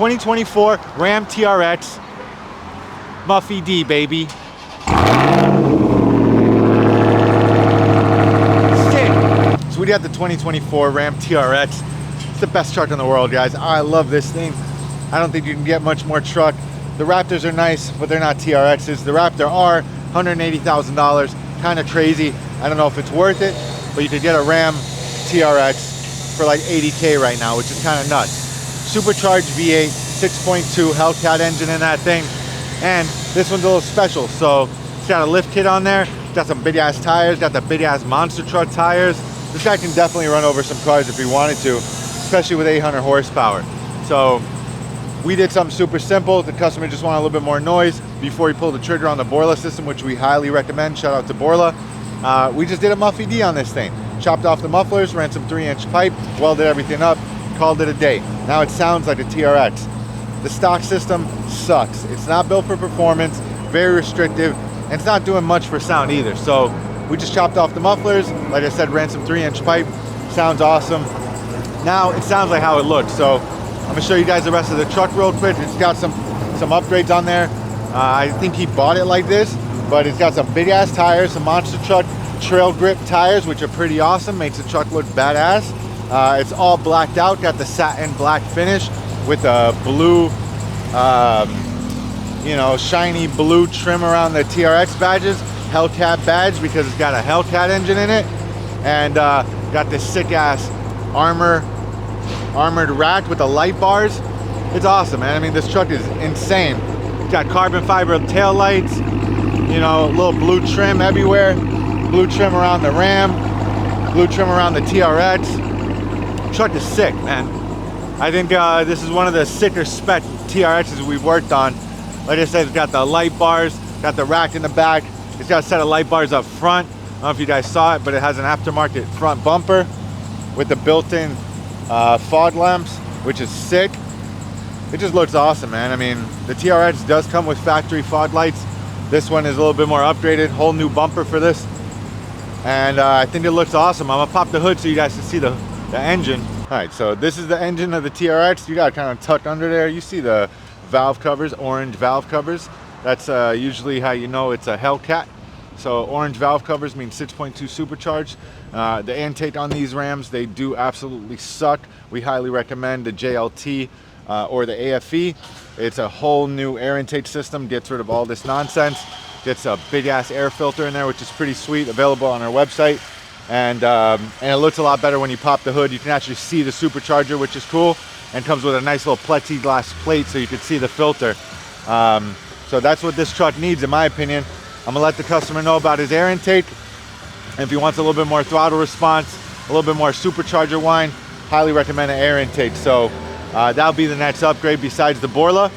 2024 Ram TRX Muffy D, baby. Sick. So we got the 2024 Ram TRX. It's the best truck in the world, guys. I love this thing. I don't think you can get much more truck. The Raptors are nice, but they're not TRXs. The Raptor R, $180,000, kind of crazy. I don't know if it's worth it, but you could get a Ram TRX for like 80K right now, which is kind of nuts. Supercharged V8, 6.2 Hellcat engine in that thing. And this one's a little special. So it's got a lift kit on there. It's got some big ass tires, got the big ass monster truck tires. This guy can definitely run over some cars if he wanted to, especially with 800 horsepower. So we did something super simple. The customer just wanted a little bit more noise before he pulled the trigger on the Borla system, which we highly recommend. Shout out to Borla. We just did a Muffy D on this thing. Chopped off the mufflers, ran some 3-inch pipe, welded everything up, called it a day. Now it sounds like a TRX. The stock system sucks. It's not built for performance, very restrictive, and it's not doing much for sound either. So we just chopped off the mufflers. Like I said, ran some 3-inch pipe. Sounds awesome. Now it sounds like how it looks. So I'm gonna show you guys the rest of the truck real quick. It's got some upgrades on there. I think he bought it like this, but it's got some big ass tires, some monster truck trail grip tires, which are pretty awesome. Makes the truck look badass. It's all blacked out, got the satin black finish with a blue, you know, shiny blue trim around the TRX badges, Hellcat badge because it's got a Hellcat engine in it, and got this sick ass armored rack with the light bars. It's awesome, man. I mean, this truck is insane. It's got carbon fiber tail lights, you know, a little blue trim everywhere, blue trim around the Ram, blue trim around the TRX. Truck is sick, man. I think this is one of the sicker spec TRXs we've worked on. Like I said, it's got the light bars, got the rack in the back. It's got a set of light bars up front. I don't know if you guys saw it, but it has an aftermarket front bumper with the built-in fog lamps, which is sick. It just looks awesome, man. I mean, the TRX does come with factory fog lights. This one is a little bit more upgraded, whole new bumper for this. And I think it looks awesome. I'm gonna pop the hood so you guys can see the engine. All right, so this is the engine of the TRX. You got it kind of tucked under there. You see the valve covers, orange valve covers. That's usually how you know it's a Hellcat. So orange valve covers mean 6.2 supercharged. The intake on these Rams, they do absolutely suck. We highly recommend the JLT or the AFE. It's a whole new air intake system, gets rid of all this nonsense. Gets a big ass air filter in there, which is pretty sweet, available on our website. And it looks a lot better when you pop the hood. You can actually see the supercharger, which is cool, and comes with a nice little plexiglass plate so you can see the filter. So that's what this truck needs, in my opinion. I'm gonna let the customer know about his air intake. And if he wants a little bit more throttle response, a little bit more supercharger whine, highly recommend an air intake. So that'll be the next upgrade besides the Borla.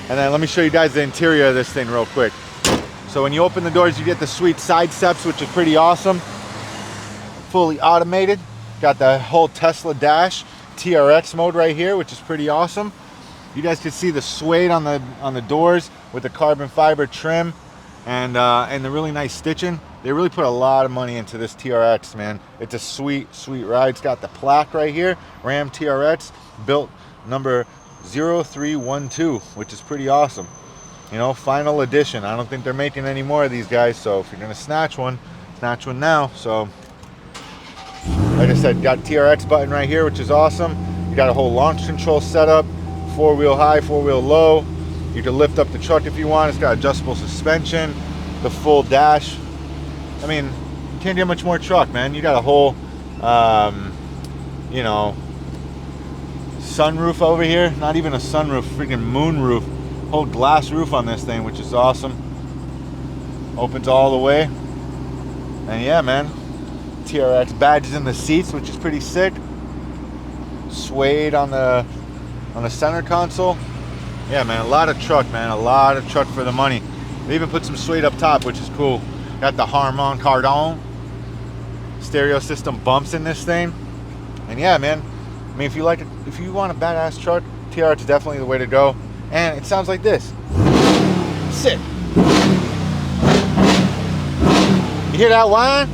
And then let me show you guys the interior of this thing real quick. So when you open the doors, you get the sweet side steps, which is pretty awesome. Fully automated. Got the whole Tesla dash TRX mode right here, which is pretty awesome. You guys can see the suede on the doors with the carbon fiber trim and the really nice stitching. They really put a lot of money into this TRX, man. It's a sweet ride. It's got the plaque right here, Ram TRX, built number 0312, which is pretty awesome. You know, final edition. I don't think they're making any more of these guys, so if you're gonna snatch one now. So like I said, got TRX button right here, which is awesome. You got a whole launch control setup, 4-wheel high, 4-wheel low. You can lift up the truck if you want. It's got adjustable suspension, the full dash. I mean, you can't get much more truck, man. You got a whole, you know, sunroof over here. Not even a sunroof, freaking moon roof. Whole glass roof on this thing, which is awesome. Opens all the way. And yeah, man, TRX badges in the seats, which is pretty sick. Suede on the center console. Yeah, man, a lot of truck, man. A lot of truck for the money. They even put some suede up top, which is cool. Got the Harman Kardon stereo system bumps in this thing. And yeah, man, I mean, if you want a badass truck, TRX is definitely the way to go. And it sounds like this. Sick. You hear that whine?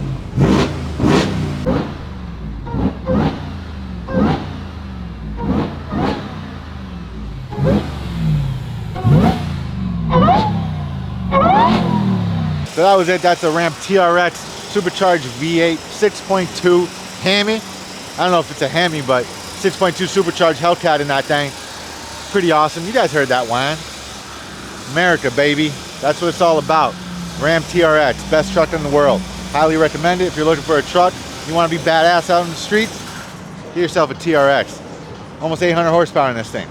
So that was it. That's a Ram TRX supercharged V8 6.2 HEMI. I don't know if it's a HEMI, but 6.2 supercharged Hellcat in that thing. Pretty awesome. You guys heard that whine. America, baby. That's what it's all about. Ram TRX, best truck in the world. Highly recommend it. If you're looking for a truck, you want to be badass out in the streets, get yourself a TRX. Almost 800 horsepower in this thing.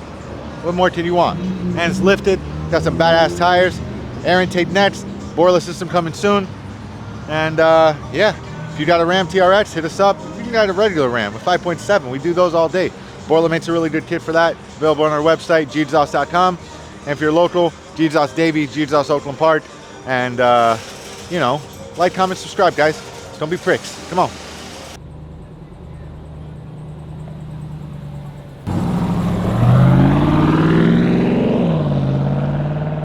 What more could you want? And it's lifted, got some badass tires, air intake nets, boiler system coming soon. And yeah, if you got a Ram TRX, hit us up. If you got a regular Ram with 5.7, we do those all day. Boilermate's a really good kit for that. Available on our website, gexhaust.com. And if you're local, G-Exhaust Davie, G-Exhaust Oakland Park. And you know, like, comment, subscribe, guys. Don't be pricks. Come on.